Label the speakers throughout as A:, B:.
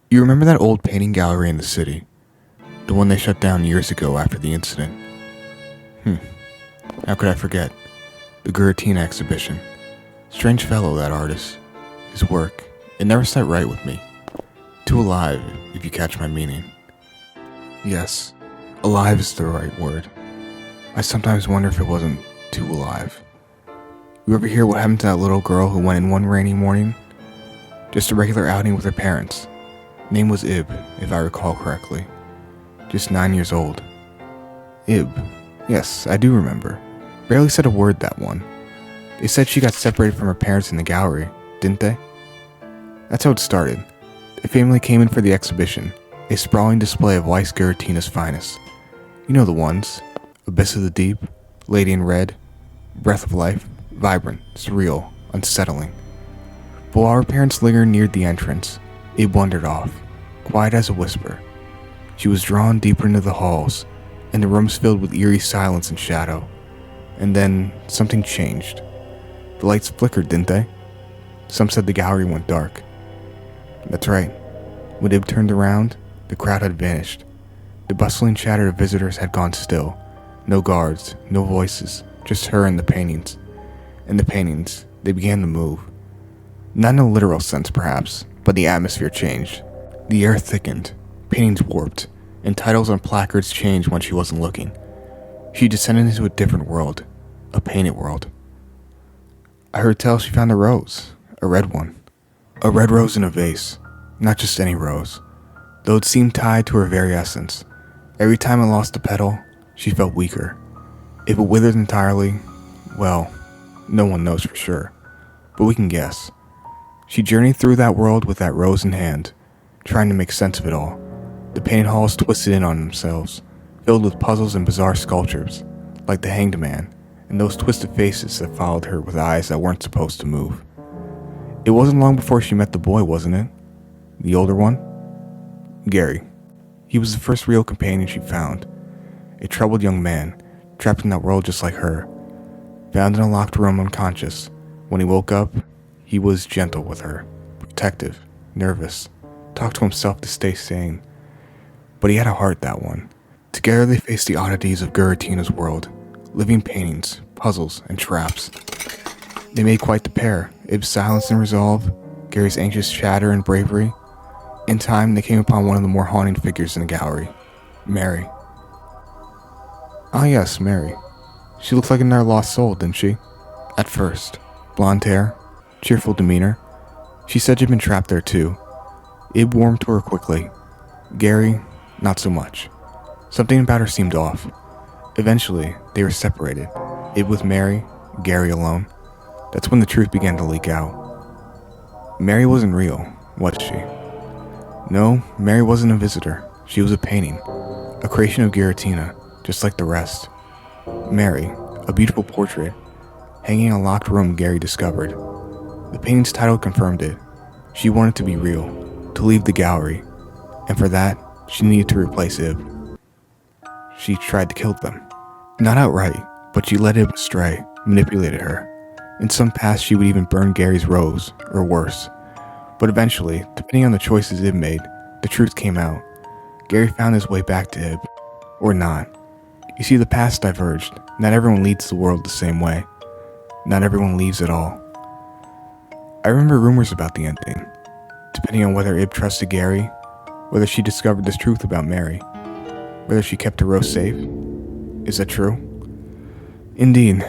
A: You remember that old painting gallery in the city? The one they shut down years ago after the incident? How could I forget? The Guratina exhibition. Strange fellow, that artist. His work, it never sat right with me. Too alive, if you catch my meaning. Yes, alive is the right word. I sometimes wonder if it wasn't too alive. You ever hear what happened to that little girl who went in one rainy morning? Just a regular outing with her parents. Name was Ib, if I recall correctly. Just 9 years old. Ib. Yes, I do remember. Barely said a word that one. They said she got separated from her parents in the gallery, didn't they? That's how it started. The family came in for the exhibition, a sprawling display of Weiss Guratina's finest. You know the ones. Abyss of the Deep, Lady in Red, Breath of Life, vibrant, surreal, unsettling. But while her parents lingered near the entrance, Ib wandered off, quiet as a whisper. She was drawn deeper into the halls, and the rooms filled with eerie silence and shadow. And then, something changed. The lights flickered, didn't they? Some said the gallery went dark. That's right. When Ib turned around, the crowd had vanished. The bustling chatter of visitors had gone still. No guards, no voices, just her and the paintings. And the paintings, they began to move. Not in a literal sense, perhaps, but the atmosphere changed. The air thickened, paintings warped, and titles on placards changed when she wasn't looking. She descended into a different world, a painted world. I heard tell she found a rose, a red one. A red rose in a vase, not just any rose, though it seemed tied to her very essence. Every time it lost a petal, she felt weaker. If it withered entirely, well, no one knows for sure, but we can guess. She journeyed through that world with that rose in hand, trying to make sense of it all. The painted halls twisted in on themselves, filled with puzzles and bizarre sculptures, like the Hanged Man, and those twisted faces that followed her with eyes that weren't supposed to move. It wasn't long before she met the boy, wasn't it? The older one? Gary. He was the first real companion she found. A troubled young man, trapped in that world just like her. Found in a locked room unconscious. When he woke up, he was gentle with her, protective, nervous, talked to himself to stay sane. But he had a heart, that one. Together they faced the oddities of Guratina's world, living paintings, puzzles, and traps. They made quite the pair, Ib's silence and resolve, Gary's anxious chatter and bravery. In time, they came upon one of the more haunting figures in the gallery, Mary. Ah yes, Mary. She looked like another lost soul, didn't she? At first. Blonde hair, cheerful demeanor. She said she'd been trapped there too. Ib warmed to her quickly. Gary, not so much. Something about her seemed off. Eventually, they were separated. Ib with Mary, Gary alone. That's when the truth began to leak out. Mary wasn't real, was she? No, Mary wasn't a visitor. She was a painting. A creation of Giratina, just like the rest. Mary, a beautiful portrait, hanging in a locked room Gary discovered. The painting's title confirmed it. She wanted to be real, to leave the gallery, and for that, she needed to replace Ib. She tried to kill them. Not outright, but she led Ib astray, manipulated her. In some past, she would even burn Gary's rose, or worse. But eventually, depending on the choices Ib made, the truth came out. Gary found his way back to Ib. Or not. You see, the paths diverged. Not everyone leads the world the same way. Not everyone leaves at all. I remember rumors about the ending, depending on whether Ib trusted Gary, whether she discovered this truth about Mary, whether she kept her rose safe. Is that true? Indeed.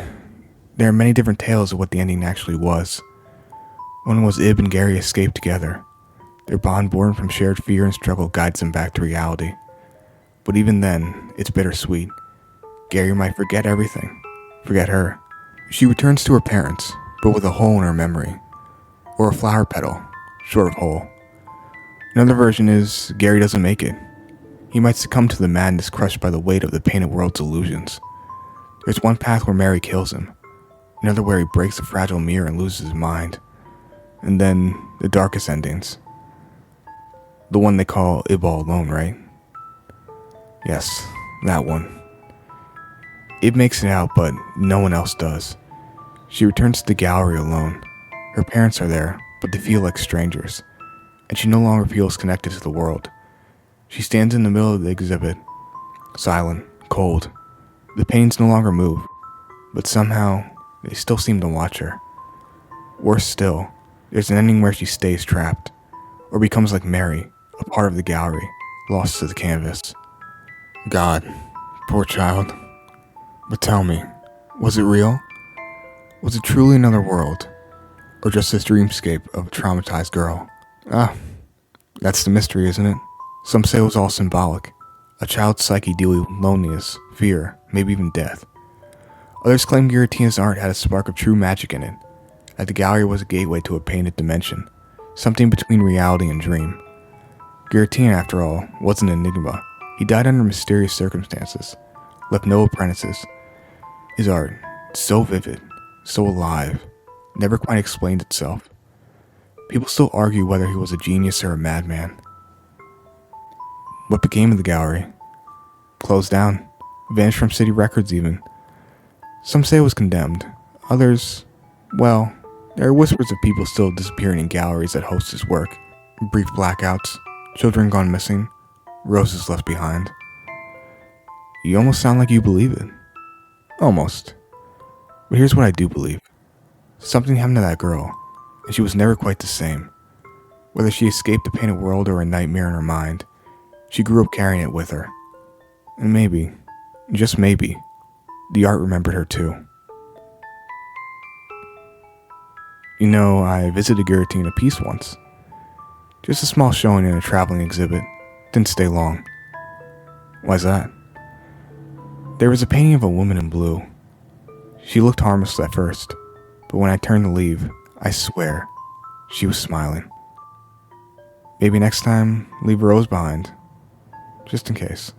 A: There are many different tales of what the ending actually was. One was Ib and Gary escaped together. Their bond born from shared fear and struggle guides them back to reality. But even then, it's bittersweet. Gary might forget everything. Forget her. She returns to her parents, but with a hole in her memory. Or a flower petal, short of whole. Another version is Gary doesn't make it. He might succumb to the madness crushed by the weight of the painted world's illusions. There's one path where Mary kills him. Another where he breaks the fragile mirror and loses his mind. And then, the darkest endings. The one they call Ib All Alone, right? Yes, that one. Ib makes it out, but no one else does. She returns to the gallery alone. Her parents are there, but they feel like strangers. and she no longer feels connected to the world. She stands in the middle of the exhibit, silent, cold. The paintings no longer move, but somehow they still seem to watch her. Worse still, there's an ending where she stays trapped, or becomes like Mary, a part of the gallery, lost to the canvas. God, poor child. But tell me, was it real? Was it truly another world? Or just this dreamscape of a traumatized girl? That's the mystery, isn't it? Some say it was all symbolic. A child's psyche dealing with loneliness, fear, maybe even death. Others claim Guillotina's art had a spark of true magic in it, that the gallery was a gateway to a painted dimension, something between reality and dream. Guillotina, after all, was an enigma. He died under mysterious circumstances, left no apprentices. His art, so vivid, so alive, never quite explained itself. People still argue whether he was a genius or a madman. What became of the gallery? Closed down, vanished from city records even. Some say it was condemned. Others, well, there are whispers of people still disappearing in galleries that host his work. Brief blackouts, children gone missing, roses left behind. You almost sound like you believe it. Almost. But here's what I do believe. Something happened to that girl, and she was never quite the same. Whether she escaped the painted world or a nightmare in her mind, she grew up carrying it with her. And maybe, just maybe, the art remembered her too. You know, I visited Guillotina Peace once. Just a small showing in a traveling exhibit. Didn't stay long. Why's that? There was a painting of a woman in blue. She looked harmless at first, but when I turned to leave, I swear, she was smiling. Maybe next time, leave a rose behind. Just in case.